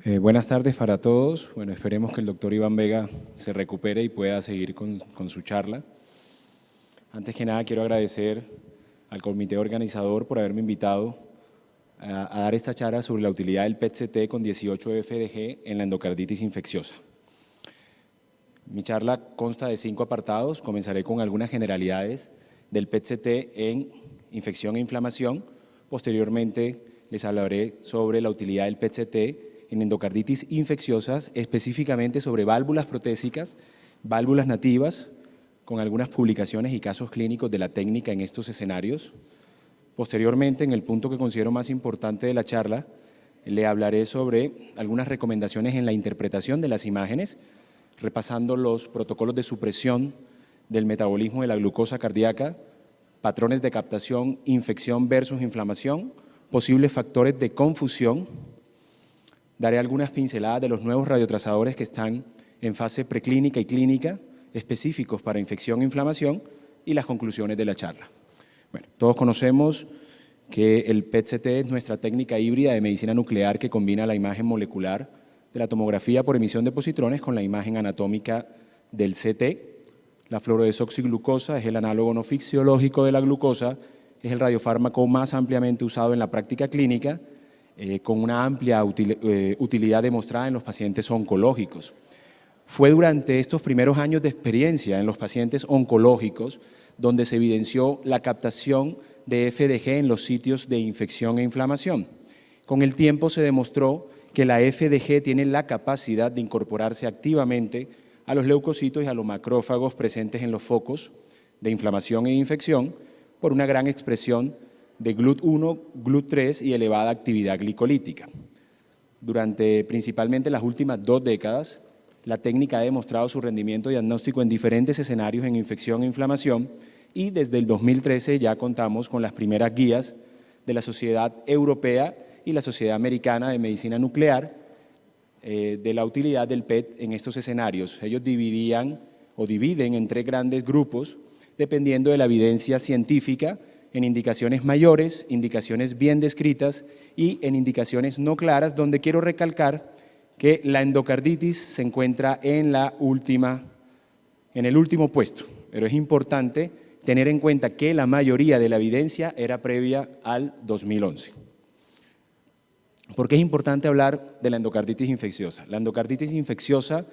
Buenas tardes para todos. Bueno, esperemos que el doctor Iván Vega se recupere y pueda seguir con su charla. Antes que nada, quiero agradecer al comité organizador por haberme invitado a dar esta charla sobre la utilidad del PET-CT con 18-FDG en la endocarditis infecciosa. Mi charla consta de 5 apartados. Comenzaré con algunas generalidades del PET-CT en infección e inflamación. Posteriormente, les hablaré sobre la utilidad del PET-CT en endocarditis infecciosas, específicamente sobre válvulas protésicas, válvulas nativas, con algunas publicaciones y casos clínicos de la técnica en estos escenarios. Posteriormente, en el punto que considero más importante de la charla, le hablaré sobre algunas recomendaciones en la interpretación de las imágenes, repasando los protocolos de supresión del metabolismo de la glucosa cardíaca, patrones de captación, infección versus inflamación, posibles factores de confusión. Daré algunas pinceladas de los nuevos radiotrazadores que están en fase preclínica y clínica, específicos para infección e inflamación, y las conclusiones de la charla. Bueno, todos conocemos que el PET-CT es nuestra técnica híbrida de medicina nuclear que combina la imagen molecular de la tomografía por emisión de positrones con la imagen anatómica del CT. La fluorodesoxiglucosa es el análogo no fisiológico de la glucosa, es el radiofármaco más ampliamente usado en la práctica clínica, con una amplia utilidad demostrada en los pacientes oncológicos. Fue durante estos primeros años de experiencia en los pacientes oncológicos donde se evidenció la captación de FDG en los sitios de infección e inflamación. Con el tiempo se demostró que la FDG tiene la capacidad de incorporarse activamente a los leucocitos y a los macrófagos presentes en los focos de inflamación e infección por una gran expresión de GLUT1, GLUT3 y elevada actividad glicolítica. Durante principalmente las últimas 2 décadas, la técnica ha demostrado su rendimiento diagnóstico en diferentes escenarios en infección e inflamación y desde el 2013 ya contamos con las primeras guías de la Sociedad Europea y la Sociedad Americana de Medicina Nuclear de la utilidad del PET en estos escenarios. Ellos dividen en 3 grandes grupos dependiendo de la evidencia científica, en indicaciones mayores, indicaciones bien descritas y en indicaciones no claras, donde quiero recalcar que la endocarditis se encuentra en el último puesto, pero es importante tener en cuenta que la mayoría de la evidencia era previa al 2011. ¿Por qué es importante hablar de la endocarditis infecciosa? La endocarditis infecciosa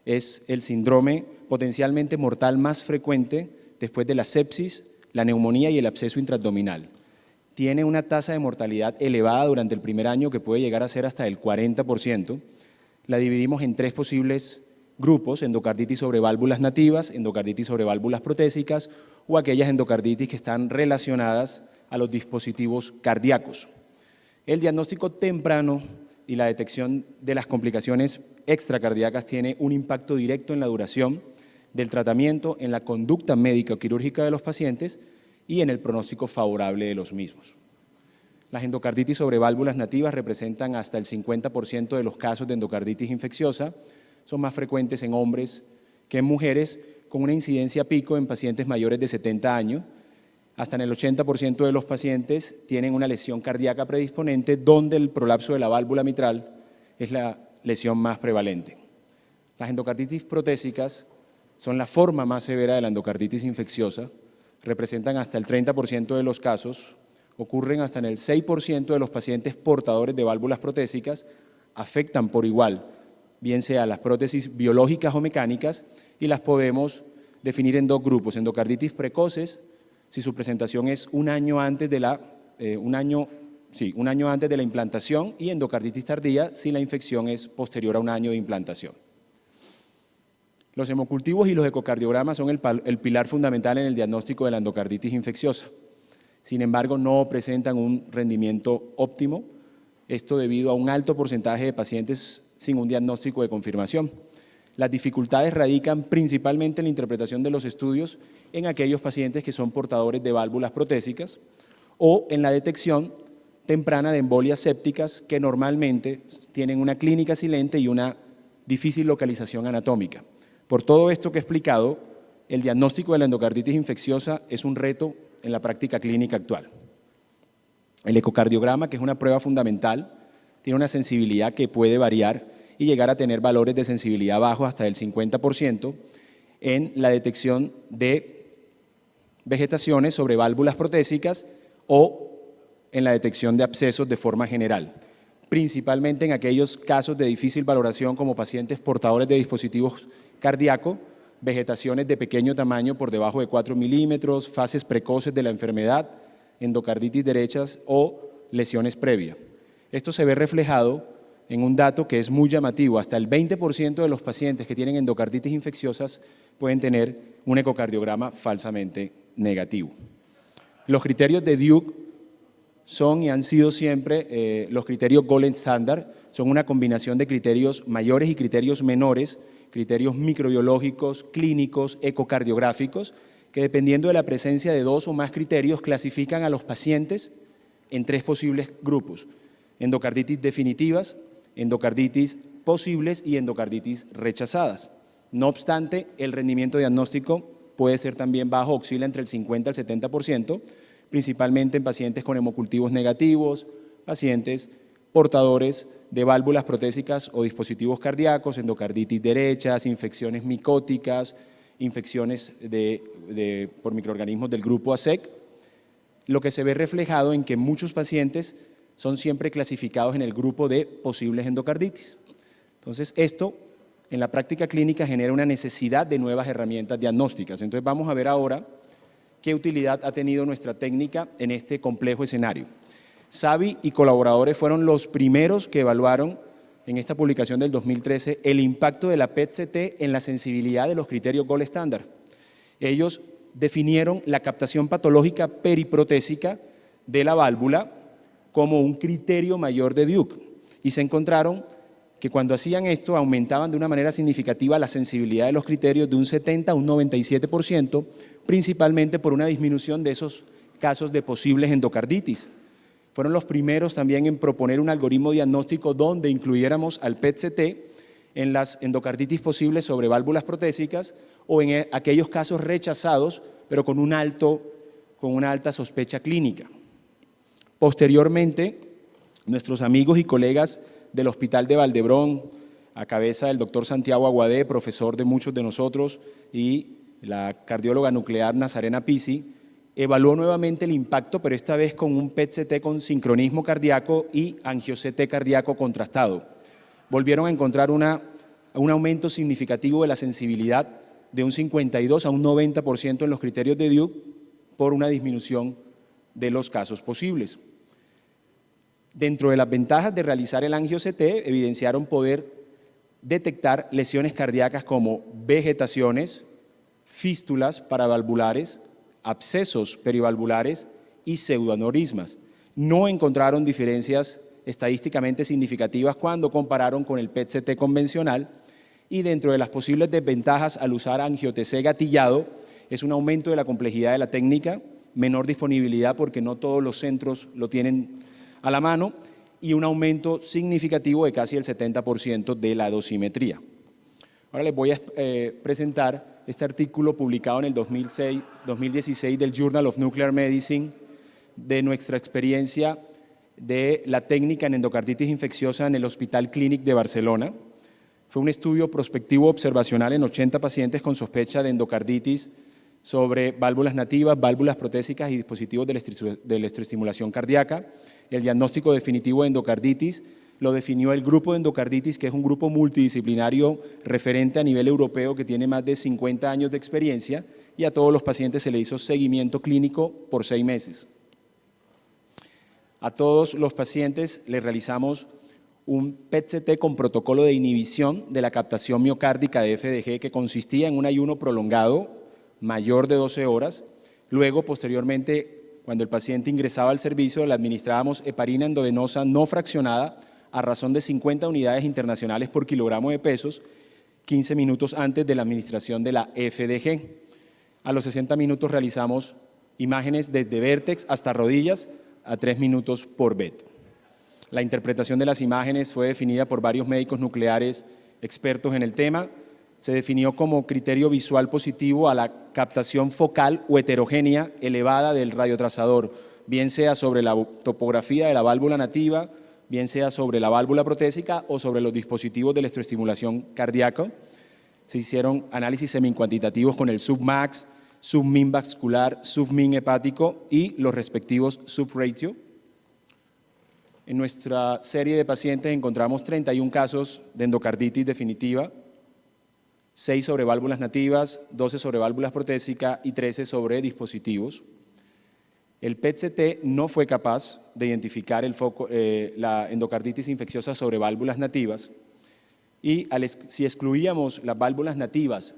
es el síndrome potencialmente mortal más frecuente después de la sepsis, la neumonía y el absceso intraabdominal. Tiene una tasa de mortalidad elevada durante el primer año que puede llegar a ser hasta el 40%. La dividimos en 3 posibles grupos: endocarditis sobre válvulas nativas, endocarditis sobre válvulas protésicas o aquellas endocarditis que están relacionadas a los dispositivos cardíacos. El diagnóstico temprano y la detección de las complicaciones extracardíacas tiene un impacto directo en la duración del tratamiento, en la conducta médica o quirúrgica de los pacientes y en el pronóstico favorable de los mismos. Las endocarditis sobre válvulas nativas representan hasta el 50% de los casos de endocarditis infecciosa, son más frecuentes en hombres que en mujeres, con una incidencia pico en pacientes mayores de 70 años, hasta en el 80% de los pacientes tienen una lesión cardíaca predisponente donde el prolapso de la válvula mitral es la lesión más prevalente. Las endocarditis protésicas son la forma más severa de la endocarditis infecciosa, representan hasta el 30% de los casos, ocurren hasta en el 6% de los pacientes portadores de válvulas protésicas, afectan por igual, bien sea las prótesis biológicas o mecánicas, y las podemos definir en 2 grupos: endocarditis precoces, si su presentación es un año antes de la implantación, y endocarditis tardía, si la infección es posterior a un año de implantación. Los hemocultivos y los ecocardiogramas son el pilar fundamental en el diagnóstico de la endocarditis infecciosa. Sin embargo, no presentan un rendimiento óptimo, esto debido a un alto porcentaje de pacientes sin un diagnóstico de confirmación. Las dificultades radican principalmente en la interpretación de los estudios en aquellos pacientes que son portadores de válvulas protésicas o en la detección temprana de embolias sépticas que normalmente tienen una clínica silente y una difícil localización anatómica. Por todo esto que he explicado, el diagnóstico de la endocarditis infecciosa es un reto en la práctica clínica actual. El ecocardiograma, que es una prueba fundamental, tiene una sensibilidad que puede variar y llegar a tener valores de sensibilidad bajos hasta el 50% en la detección de vegetaciones sobre válvulas protésicas o en la detección de abscesos de forma general, principalmente en aquellos casos de difícil valoración como pacientes portadores de dispositivos cardíacos, vegetaciones de pequeño tamaño por debajo de 4 milímetros, fases precoces de la enfermedad, endocarditis derechas o lesiones previas. Esto se ve reflejado en un dato que es muy llamativo. Hasta el 20% de los pacientes que tienen endocarditis infecciosas pueden tener un ecocardiograma falsamente negativo. Los criterios de Duke son y han sido siempre los criterios Gold Standard, son una combinación de criterios mayores y criterios menores, criterios microbiológicos, clínicos, ecocardiográficos, que dependiendo de la presencia de 2 o más criterios clasifican a los pacientes en 3 posibles grupos: endocarditis definitivas, endocarditis posibles y endocarditis rechazadas. No obstante, el rendimiento diagnóstico puede ser también bajo, oscila entre el 50 al 70%, principalmente en pacientes con hemocultivos negativos, pacientes portadores de válvulas protésicas o dispositivos cardíacos, endocarditis derechas, infecciones micóticas, infecciones por microorganismos del grupo ASEC, lo que se ve reflejado en que muchos pacientes son siempre clasificados en el grupo de posibles endocarditis. Entonces, esto en la práctica clínica genera una necesidad de nuevas herramientas diagnósticas. Entonces, vamos a ver ahora qué utilidad ha tenido nuestra técnica en este complejo escenario. Savi y colaboradores fueron los primeros que evaluaron en esta publicación del 2013 el impacto de la PET-CT en la sensibilidad de los criterios Gold Standard. Ellos definieron la captación patológica periprotésica de la válvula como un criterio mayor de Duke y se encontraron que cuando hacían esto aumentaban de una manera significativa la sensibilidad de los criterios de un 70 a un 97%, principalmente por una disminución de esos casos de posibles endocarditis. Fueron los primeros también en proponer un algoritmo diagnóstico donde incluyéramos al PET-CT en las endocarditis posibles sobre válvulas protésicas o en aquellos casos rechazados, pero con una alta sospecha clínica. Posteriormente, nuestros amigos y colegas del Hospital de Valdebrón, a cabeza del doctor Santiago Aguadé, profesor de muchos de nosotros, y la cardióloga nuclear Nazarena Pisi, evaluó nuevamente el impacto, pero esta vez con un PET-CT con sincronismo cardíaco y angio-CT cardíaco contrastado. Volvieron a encontrar un aumento significativo de la sensibilidad de un 52 a un 90% en los criterios de Duke por una disminución de los casos posibles. Dentro de las ventajas de realizar el angio-CT, evidenciaron poder detectar lesiones cardíacas como vegetaciones, fístulas paravalvulares, abscesos perivalvulares y pseudoaneurismas. No encontraron diferencias estadísticamente significativas cuando compararon con el PET-CT convencional y dentro de las posibles desventajas al usar angio-TC gatillado es un aumento de la complejidad de la técnica, menor disponibilidad porque no todos los centros lo tienen a la mano y un aumento significativo de casi el 70% de la dosimetría. Ahora les voy a presentar este artículo publicado en el 2016 del Journal of Nuclear Medicine de nuestra experiencia de la técnica en endocarditis infecciosa en el Hospital Clínic de Barcelona. Fue un estudio prospectivo observacional en 80 pacientes con sospecha de endocarditis sobre válvulas nativas, válvulas protésicas y dispositivos de electroestimulación cardíaca. El diagnóstico definitivo de endocarditis lo definió el grupo de endocarditis, que es un grupo multidisciplinario referente a nivel europeo que tiene más de 50 años de experiencia y a todos los pacientes se le hizo seguimiento clínico por 6 meses. A todos los pacientes les realizamos un PET-CT con protocolo de inhibición de la captación miocárdica de FDG que consistía en un ayuno prolongado mayor de 12 horas. Luego, posteriormente, cuando el paciente ingresaba al servicio, le administrábamos heparina endovenosa no fraccionada a razón de 50 unidades internacionales por kilogramo de pesos, 15 minutos antes de la administración de la FDG. A los 60 minutos realizamos imágenes desde vértex hasta rodillas a 3 minutos por bed. La interpretación de las imágenes fue definida por varios médicos nucleares expertos en el tema. Se definió como criterio visual positivo a la captación focal o heterogénea elevada del radiotrazador, bien sea sobre la topografía de la válvula nativa, bien sea sobre la válvula protésica o sobre los dispositivos de electroestimulación cardíaca. Se hicieron análisis semi-cuantitativos con el submax, submin vascular, submin hepático y los respectivos subratio. En nuestra serie de pacientes encontramos 31 casos de endocarditis definitiva, 6 sobre válvulas nativas, 12 sobre válvulas protésicas y 13 sobre dispositivos. El PET-CT no fue capaz de identificar la endocarditis infecciosa sobre válvulas nativas y si excluíamos las válvulas nativas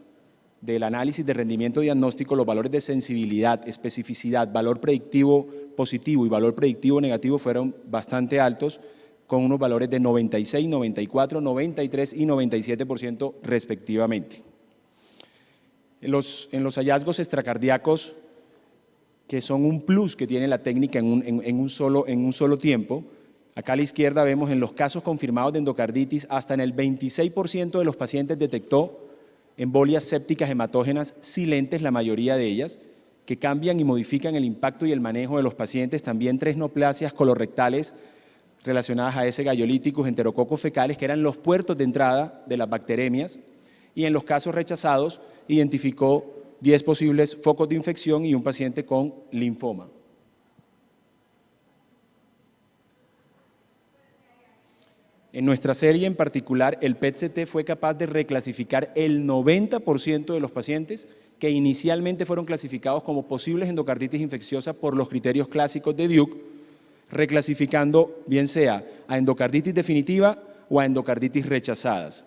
del análisis de rendimiento diagnóstico, los valores de sensibilidad, especificidad, valor predictivo positivo y valor predictivo negativo fueron bastante altos, con unos valores de 96, 94, 93 y 97% respectivamente. En los hallazgos extracardíacos, que son un plus que tiene la técnica en un solo tiempo, acá a la izquierda vemos en los casos confirmados de endocarditis, hasta en el 26% de los pacientes detectó embolias sépticas hematógenas silentes, la mayoría de ellas, que cambian y modifican el impacto y el manejo de los pacientes. También 3 neoplasias colorectales relacionadas a ese gallolíticos, enterococos fecales, que eran los puertos de entrada de las bacteremias. Y en los casos rechazados, identificó 10 posibles focos de infección y un paciente con linfoma. En nuestra serie en particular, el PET-CT fue capaz de reclasificar el 90% de los pacientes que inicialmente fueron clasificados como posibles endocarditis infecciosa por los criterios clásicos de Duke, reclasificando bien sea a endocarditis definitiva o a endocarditis rechazadas.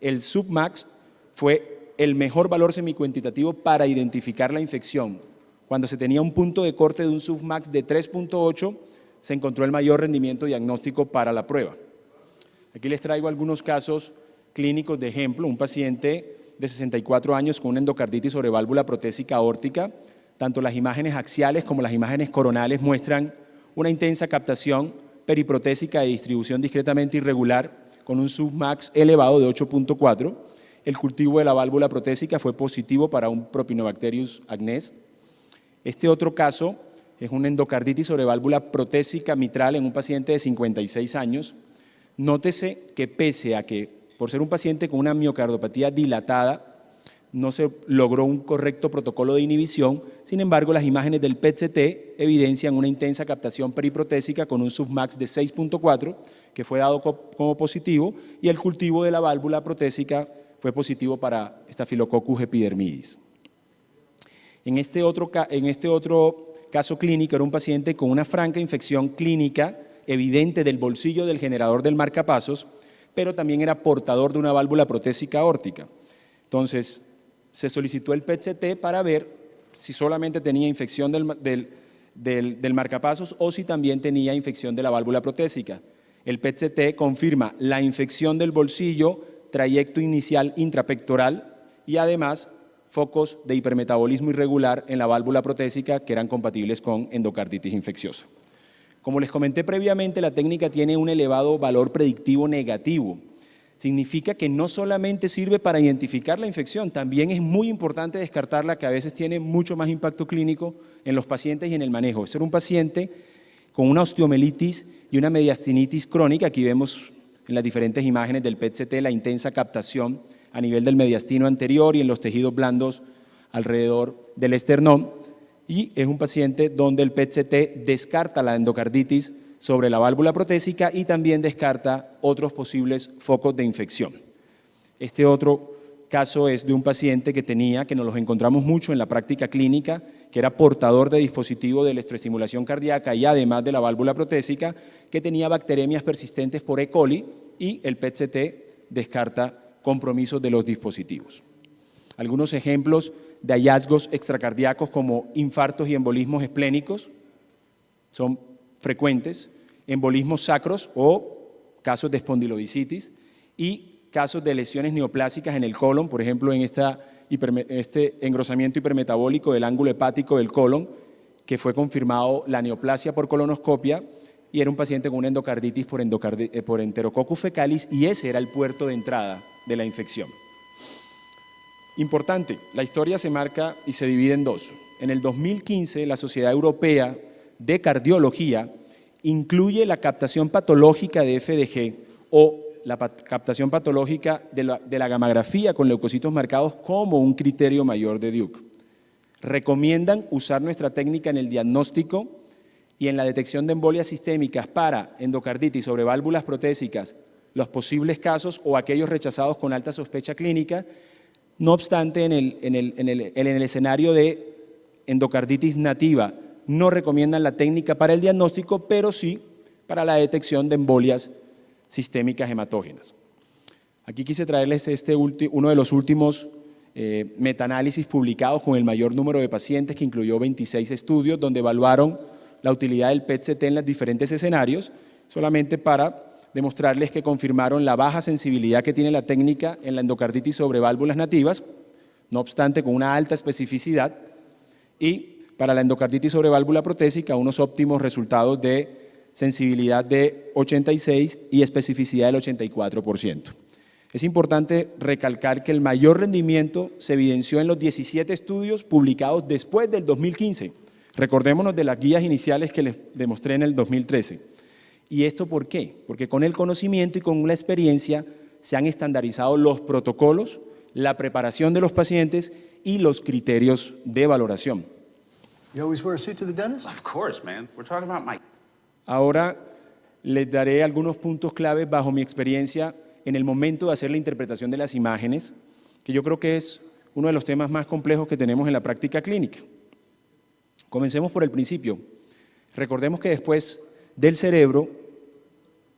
El submax fue el mejor valor semicuantitativo para identificar la infección. Cuando se tenía un punto de corte de un submax de 3.8, se encontró el mayor rendimiento diagnóstico para la prueba. Aquí les traigo algunos casos clínicos de ejemplo. Un paciente de 64 años con una endocarditis sobre válvula protésica aórtica. Tanto las imágenes axiales como las imágenes coronales muestran una intensa captación periprotésica de distribución discretamente irregular con un submax elevado de 8.4. El cultivo de la válvula protésica fue positivo para un Propionibacterius acnes. Este otro caso es una endocarditis sobre válvula protésica mitral en un paciente de 56 años. Nótese que pese a que, por ser un paciente con una miocardiopatía dilatada, no se logró un correcto protocolo de inhibición, sin embargo, las imágenes del PET-CT evidencian una intensa captación periprotésica con un submax de 6.4, que fue dado como positivo, y el cultivo de la válvula protésica fue positivo para Staphylococcus epidermidis. En este otro caso clínico era un paciente con una franca infección clínica evidente del bolsillo del generador del marcapasos, pero también era portador de una válvula protésica aórtica. Entonces, se solicitó el PET-CT para ver si solamente tenía infección del marcapasos o si también tenía infección de la válvula protésica. El PET-CT confirma la infección del bolsillo, trayecto inicial intrapectoral y además focos de hipermetabolismo irregular en la válvula protésica que eran compatibles con endocarditis infecciosa. Como les comenté previamente, la técnica tiene un elevado valor predictivo negativo. Significa que no solamente sirve para identificar la infección, también es muy importante descartarla, que a veces tiene mucho más impacto clínico en los pacientes y en el manejo. Ser un paciente con una osteomelitis y una mediastinitis crónica, aquí vemos en las diferentes imágenes del PET-CT la intensa captación a nivel del mediastino anterior y en los tejidos blandos alrededor del esternón, y es un paciente donde el PET-CT descarta la endocarditis sobre la válvula protésica y también descarta otros posibles focos de infección. Este otro caso es de un paciente que nos los encontramos mucho en la práctica clínica, que era portador de dispositivo de electroestimulación cardíaca y además de la válvula protésica, que tenía bacteremias persistentes por E. coli y el PET-CT descarta compromisos de los dispositivos. Algunos ejemplos de hallazgos extracardíacos como infartos y embolismos esplénicos son frecuentes, embolismos sacros o casos de espondilodicitis y casos de lesiones neoplásicas en el colon, por ejemplo en este engrosamiento hipermetabólico del ángulo hepático del colon, que fue confirmado la neoplasia por colonoscopia y era un paciente con una endocarditis por Enterococcus fecalis y ese era el puerto de entrada de la infección. Importante, la historia se marca y se divide en dos. En el 2015, la Sociedad Europea de Cardiología incluye la captación patológica de FDG o la captación patológica de la gammagrafía con leucocitos marcados como un criterio mayor de Duke. Recomiendan usar nuestra técnica en el diagnóstico y en la detección de embolias sistémicas para endocarditis sobre válvulas protésicas, los posibles casos o aquellos rechazados con alta sospecha clínica. No obstante, en el escenario de endocarditis nativa no recomiendan la técnica para el diagnóstico, pero sí para la detección de embolias sistémicas hematógenas. Aquí quise traerles uno de los últimos metaanálisis publicados con el mayor número de pacientes, que incluyó 26 estudios, donde evaluaron la utilidad del PET-CT en los diferentes escenarios, solamente para demostrarles que confirmaron la baja sensibilidad que tiene la técnica en la endocarditis sobre válvulas nativas, no obstante con una alta especificidad, y para la endocarditis sobre válvula protésica unos óptimos resultados de sensibilidad de 86 y especificidad del 84%. Es importante recalcar que el mayor rendimiento se evidenció en los 17 estudios publicados después del 2015. Recordémonos de las guías iniciales que les demostré en el 2013. ¿Y esto por qué? Porque con el conocimiento y con la experiencia se han estandarizado los protocolos, la preparación de los pacientes y los criterios de valoración. You always wear a suit to the dentist? Of course, man. We're talking about my... Ahora les daré algunos puntos claves bajo mi experiencia en el momento de hacer la interpretación de las imágenes, que yo creo que es uno de los temas más complejos que tenemos en la práctica clínica. Comencemos por el principio. Recordemos que después del cerebro,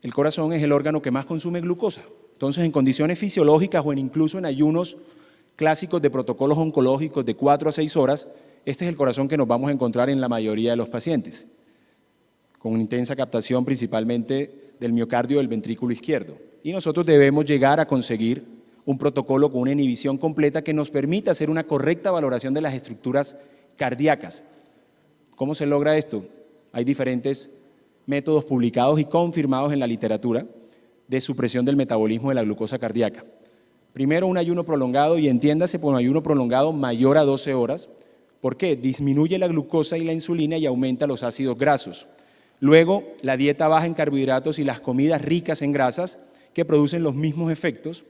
el corazón es el órgano que más consume glucosa. Entonces, en condiciones fisiológicas o incluso en ayunos clásicos de protocolos oncológicos de 4 a 6 horas, este es el corazón que nos vamos a encontrar en la mayoría de los pacientes, con una intensa captación principalmente del miocardio del ventrículo izquierdo. Y nosotros debemos llegar a conseguir un protocolo con una inhibición completa que nos permita hacer una correcta valoración de las estructuras cardíacas. ¿Cómo se logra esto? Hay diferentes métodos publicados y confirmados en la literatura de supresión del metabolismo de la glucosa cardíaca. Primero, un ayuno prolongado, y entiéndase por un ayuno prolongado mayor a 12 horas. ¿Por qué? Disminuye la glucosa y la insulina y aumenta los ácidos grasos. Luego, la dieta baja en carbohidratos y las comidas ricas en grasas, que producen los mismos efectos.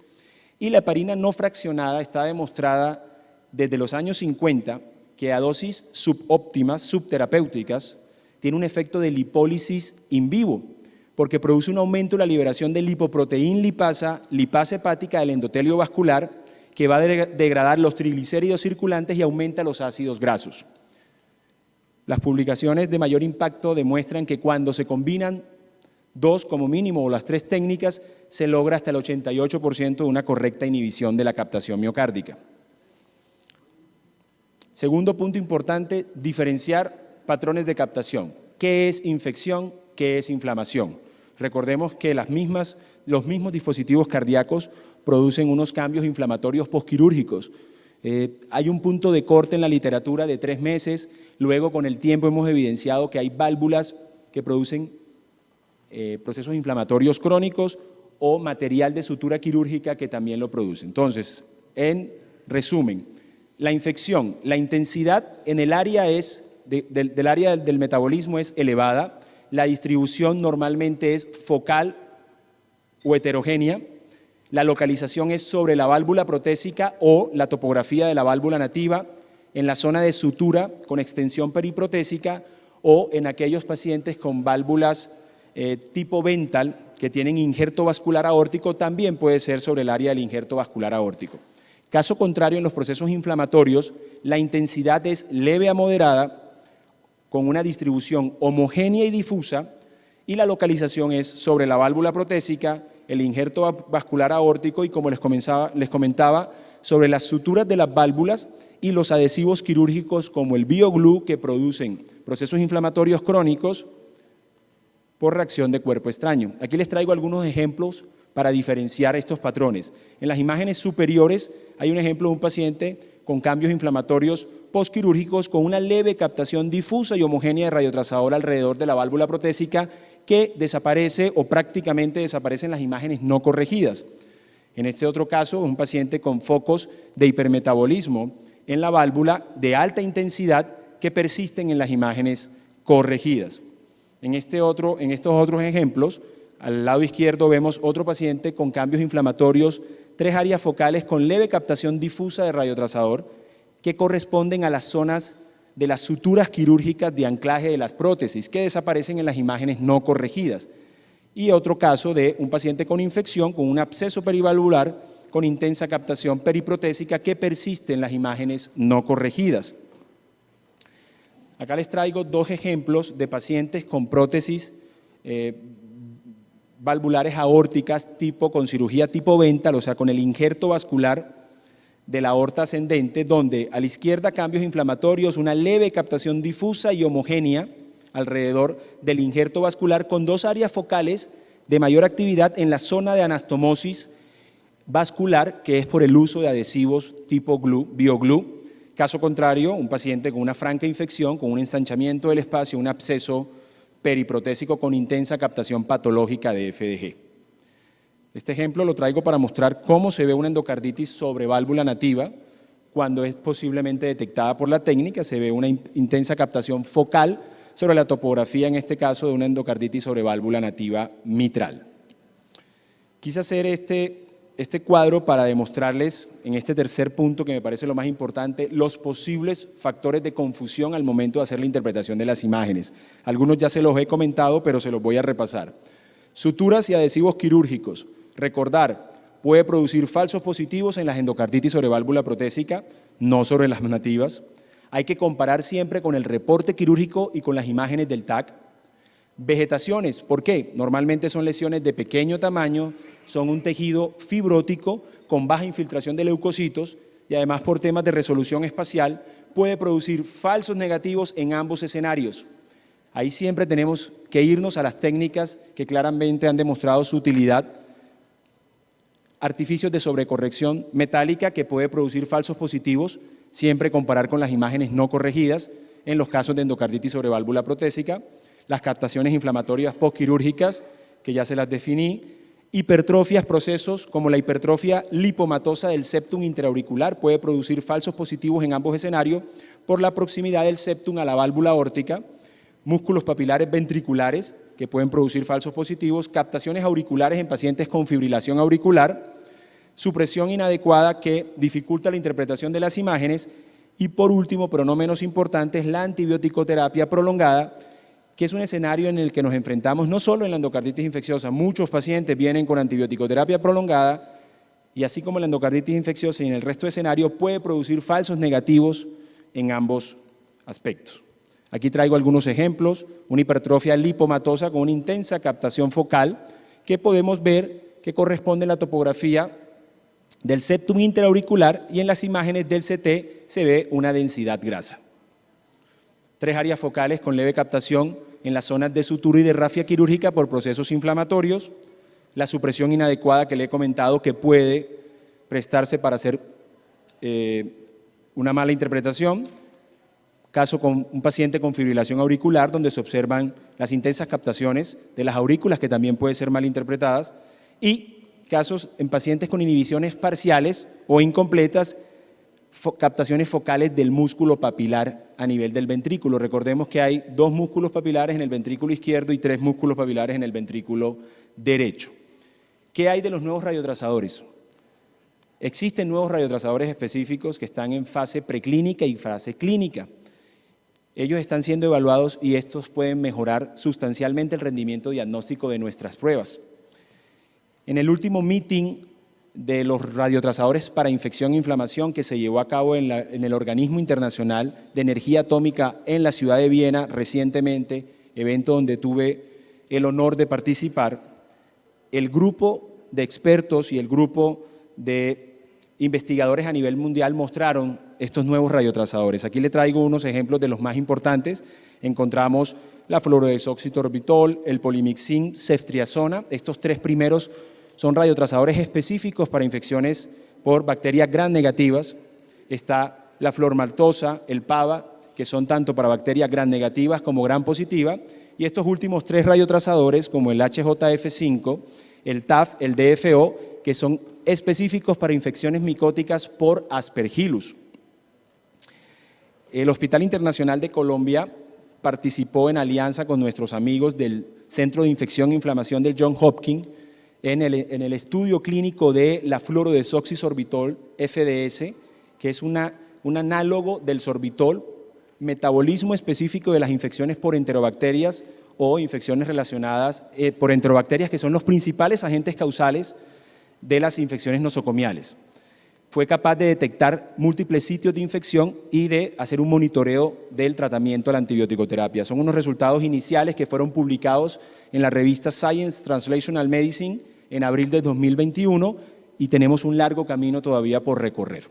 Y la heparina no fraccionada está demostrada desde los años 50 que a dosis subóptimas, subterapéuticas, tiene un efecto de lipólisis in vivo, porque produce un aumento en la liberación de lipoproteína lipasa hepática del endotelio vascular, que va a degradar los triglicéridos circulantes y aumenta los ácidos grasos. Las publicaciones de mayor impacto demuestran que cuando se combinan dos como mínimo o las tres técnicas, se logra hasta el 88% de una correcta inhibición de la captación miocárdica. Segundo punto importante, diferenciar patrones de captación. ¿Qué es infección? ¿Qué es inflamación? Recordemos que los mismos dispositivos cardíacos producen unos cambios inflamatorios posquirúrgicos. Hay un punto de corte en la literatura de 3 meses, luego con el tiempo hemos evidenciado que hay válvulas que producen procesos inflamatorios crónicos o material de sutura quirúrgica que también lo produce. Entonces, en resumen, la infección, la intensidad en el área del área del metabolismo es elevada, la distribución normalmente es focal o heterogénea, la localización es sobre la válvula protésica o la topografía de la válvula nativa, en la zona de sutura con extensión periprotésica o en aquellos pacientes con válvulas tipo Vental que tienen injerto vascular aórtico, también puede ser sobre el área del injerto vascular aórtico. Caso contrario, en los procesos inflamatorios, la intensidad es leve a moderada, con una distribución homogénea y difusa, y la localización es sobre la válvula protésica, el injerto vascular aórtico y, como les comentaba, sobre las suturas de las válvulas y los adhesivos quirúrgicos como el BioGlue, que producen procesos inflamatorios crónicos por reacción de cuerpo extraño. Aquí les traigo algunos ejemplos para diferenciar estos patrones. En las imágenes superiores hay un ejemplo de un paciente con cambios inflamatorios postquirúrgicos con una leve captación difusa y homogénea de radiotrazador alrededor de la válvula protésica que desaparece o prácticamente desaparece en las imágenes no corregidas. En este otro caso, un paciente con focos de hipermetabolismo en la válvula de alta intensidad que persisten en las imágenes corregidas. En estos otros ejemplos, al lado izquierdo vemos otro paciente con cambios inflamatorios, 3 áreas focales con leve captación difusa de radiotrazador que corresponden a las zonas de las suturas quirúrgicas de anclaje de las prótesis que desaparecen en las imágenes no corregidas. Y otro caso de un paciente con infección con un absceso perivalvular con intensa captación periprotésica que persiste en las imágenes no corregidas. Acá les traigo 2 ejemplos de pacientes con prótesis valvulares aórticas con cirugía tipo Vental, o sea, con el injerto vascular de la aorta ascendente, donde a la izquierda cambios inflamatorios, una leve captación difusa y homogénea alrededor del injerto vascular con 2 áreas focales de mayor actividad en la zona de anastomosis vascular, que es por el uso de adhesivos tipo BioGlue. Caso contrario, un paciente con una franca infección, con un ensanchamiento del espacio, un absceso periprotésico con intensa captación patológica de FDG. Este ejemplo lo traigo para mostrar cómo se ve una endocarditis sobre válvula nativa cuando es posiblemente detectada por la técnica. Se ve una intensa captación focal sobre la topografía, en este caso, de una endocarditis sobre válvula nativa mitral. Quise hacer este cuadro para demostrarles, en este tercer punto que me parece lo más importante, los posibles factores de confusión al momento de hacer la interpretación de las imágenes. Algunos ya se los he comentado, pero se los voy a repasar. Suturas y adhesivos quirúrgicos. Recordar, puede producir falsos positivos en las endocarditis sobre válvula protésica, no sobre las nativas. Hay que comparar siempre con el reporte quirúrgico y con las imágenes del TAC. Vegetaciones, ¿por qué? Normalmente son lesiones de pequeño tamaño, son un tejido fibrótico con baja infiltración de leucocitos y además por temas de resolución espacial puede producir falsos negativos en ambos escenarios. Ahí siempre tenemos que irnos a las técnicas que claramente han demostrado su utilidad. Artificios de sobrecorrección metálica que puede producir falsos positivos, siempre comparar con las imágenes no corregidas en los casos de endocarditis sobre válvula protésica. Las captaciones inflamatorias postquirúrgicas, que ya se las definí, hipertrofias, procesos como la hipertrofia lipomatosa del septum intraauricular puede producir falsos positivos en ambos escenarios por la proximidad del septum a la válvula aórtica, músculos papilares ventriculares que pueden producir falsos positivos, captaciones auriculares en pacientes con fibrilación auricular, supresión inadecuada que dificulta la interpretación de las imágenes y por último, pero no menos importante, es la antibioticoterapia prolongada, que es un escenario en el que nos enfrentamos no solo en la endocarditis infecciosa, muchos pacientes vienen con antibioticoterapia prolongada y así como la endocarditis infecciosa y en el resto de escenarios puede producir falsos negativos en ambos aspectos. Aquí traigo algunos ejemplos, una hipertrofia lipomatosa con una intensa captación focal que podemos ver que corresponde a la topografía del septum intraauricular y en las imágenes del CT se ve una densidad grasa. 3 áreas focales con leve captación en las zonas de sutura y de rafia quirúrgica por procesos inflamatorios, la supresión inadecuada que le he comentado que puede prestarse para hacer una mala interpretación, caso con un paciente con fibrilación auricular donde se observan las intensas captaciones de las aurículas que también pueden ser mal interpretadas y casos en pacientes con inhibiciones parciales o incompletas, captaciones focales del músculo papilar a nivel del ventrículo. Recordemos que hay 2 músculos papilares en el ventrículo izquierdo y 3 músculos papilares en el ventrículo derecho. ¿Qué hay de los nuevos radiotrazadores? Existen nuevos radiotrazadores específicos que están en fase preclínica y fase clínica. Ellos están siendo evaluados y estos pueden mejorar sustancialmente el rendimiento diagnóstico de nuestras pruebas. En el último meeting de los radiotrazadores para infección e inflamación que se llevó a cabo en el Organismo Internacional de Energía Atómica en la ciudad de Viena recientemente, evento donde tuve el honor de participar, el grupo de expertos y el grupo de investigadores a nivel mundial mostraron estos nuevos radiotrazadores. Aquí le traigo unos ejemplos de los más importantes. Encontramos la fluorodesoxitorbitol, el polimixin, ceftriaxona. Estos 3 primeros son radiotrazadores específicos para infecciones por bacterias gram negativas. Está la flormaltosa, el PAVA, que son tanto para bacterias gram negativas como gram positivas. Y estos últimos 3 radiotrazadores, como el HJF5, el TAF, el DFO, que son específicos para infecciones micóticas por Aspergillus. El Hospital Internacional de Colombia participó en alianza con nuestros amigos del Centro de Infección e Inflamación del Johns Hopkins en el estudio clínico de la fluorodesoxisorbitol FDS, que es un análogo del sorbitol, metabolismo específico de las infecciones por enterobacterias o infecciones relacionadas por enterobacterias, que son los principales agentes causales de las infecciones nosocomiales. Fue capaz de detectar múltiples sitios de infección y de hacer un monitoreo del tratamiento de la antibiótico-terapia. Son unos resultados iniciales que fueron publicados en la revista Science Translational Medicine en abril de 2021 y tenemos un largo camino todavía por recorrer.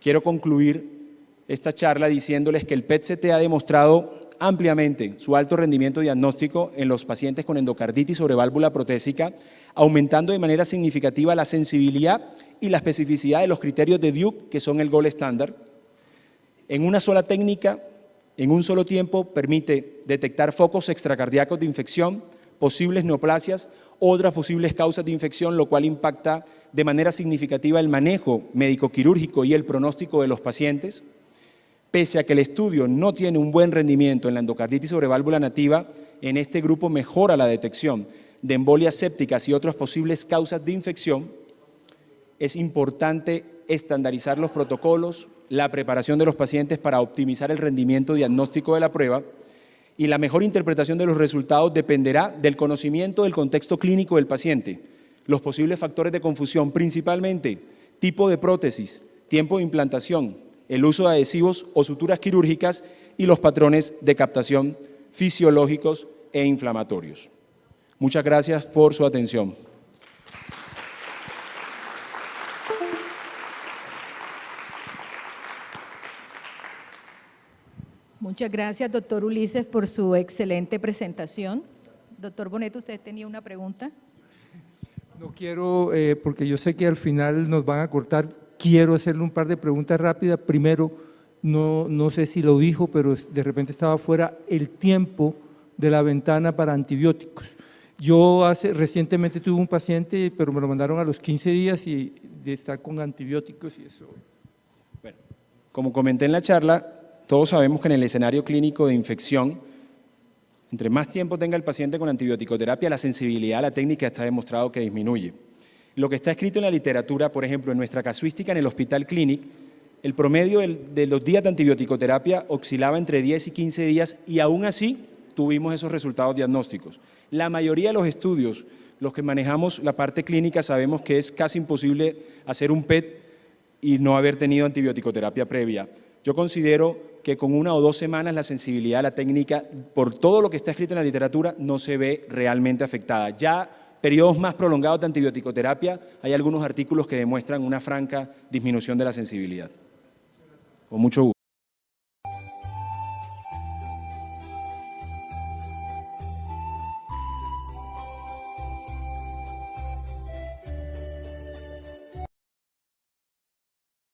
Quiero concluir esta charla diciéndoles que el PET-CT ha demostrado ampliamente su alto rendimiento diagnóstico en los pacientes con endocarditis sobre válvula protésica, aumentando de manera significativa la sensibilidad y la especificidad de los criterios de Duke, que son el gold estándar. En una sola técnica, en un solo tiempo, permite detectar focos extracardíacos de infección, posibles neoplasias, otras posibles causas de infección, lo cual impacta de manera significativa el manejo médico-quirúrgico y el pronóstico de los pacientes. Pese a que el estudio no tiene un buen rendimiento en la endocarditis sobre válvula nativa, en este grupo mejora la detección de embolias sépticas y otras posibles causas de infección. Es importante estandarizar los protocolos, la preparación de los pacientes para optimizar el rendimiento diagnóstico de la prueba, y la mejor interpretación de los resultados dependerá del conocimiento del contexto clínico del paciente, los posibles factores de confusión, principalmente tipo de prótesis, tiempo de implantación, el uso de adhesivos o suturas quirúrgicas y los patrones de captación fisiológicos e inflamatorios. Muchas gracias por su atención. Muchas gracias, doctor Ulises, por su excelente presentación. Doctor Bonet, ¿usted tenía una pregunta? No quiero, porque yo sé que al final nos van a cortar, quiero hacerle un par de preguntas rápidas. Primero, no sé si lo dijo, pero de repente estaba fuera el tiempo de la ventana para antibióticos. Yo recientemente tuve un paciente, pero me lo mandaron a los 15 días y de estar con antibióticos y eso. Bueno, como comenté en la charla, todos sabemos que en el escenario clínico de infección, entre más tiempo tenga el paciente con antibiótico-terapia, la sensibilidad a la técnica está demostrado que disminuye. Lo que está escrito en la literatura, por ejemplo, en nuestra casuística en el Hospital Clínic, el promedio de los días de antibiótico-terapia oscilaba entre 10 y 15 días y aún así tuvimos esos resultados diagnósticos. La mayoría de los estudios, los que manejamos la parte clínica, sabemos que es casi imposible hacer un PET y no haber tenido antibiótico-terapia previa. Yo considero que con 1 o 2 semanas la sensibilidad a la técnica, por todo lo que está escrito en la literatura, no se ve realmente afectada. Ya periodos más prolongados de antibiótico-terapia, hay algunos artículos que demuestran una franca disminución de la sensibilidad. Con mucho gusto.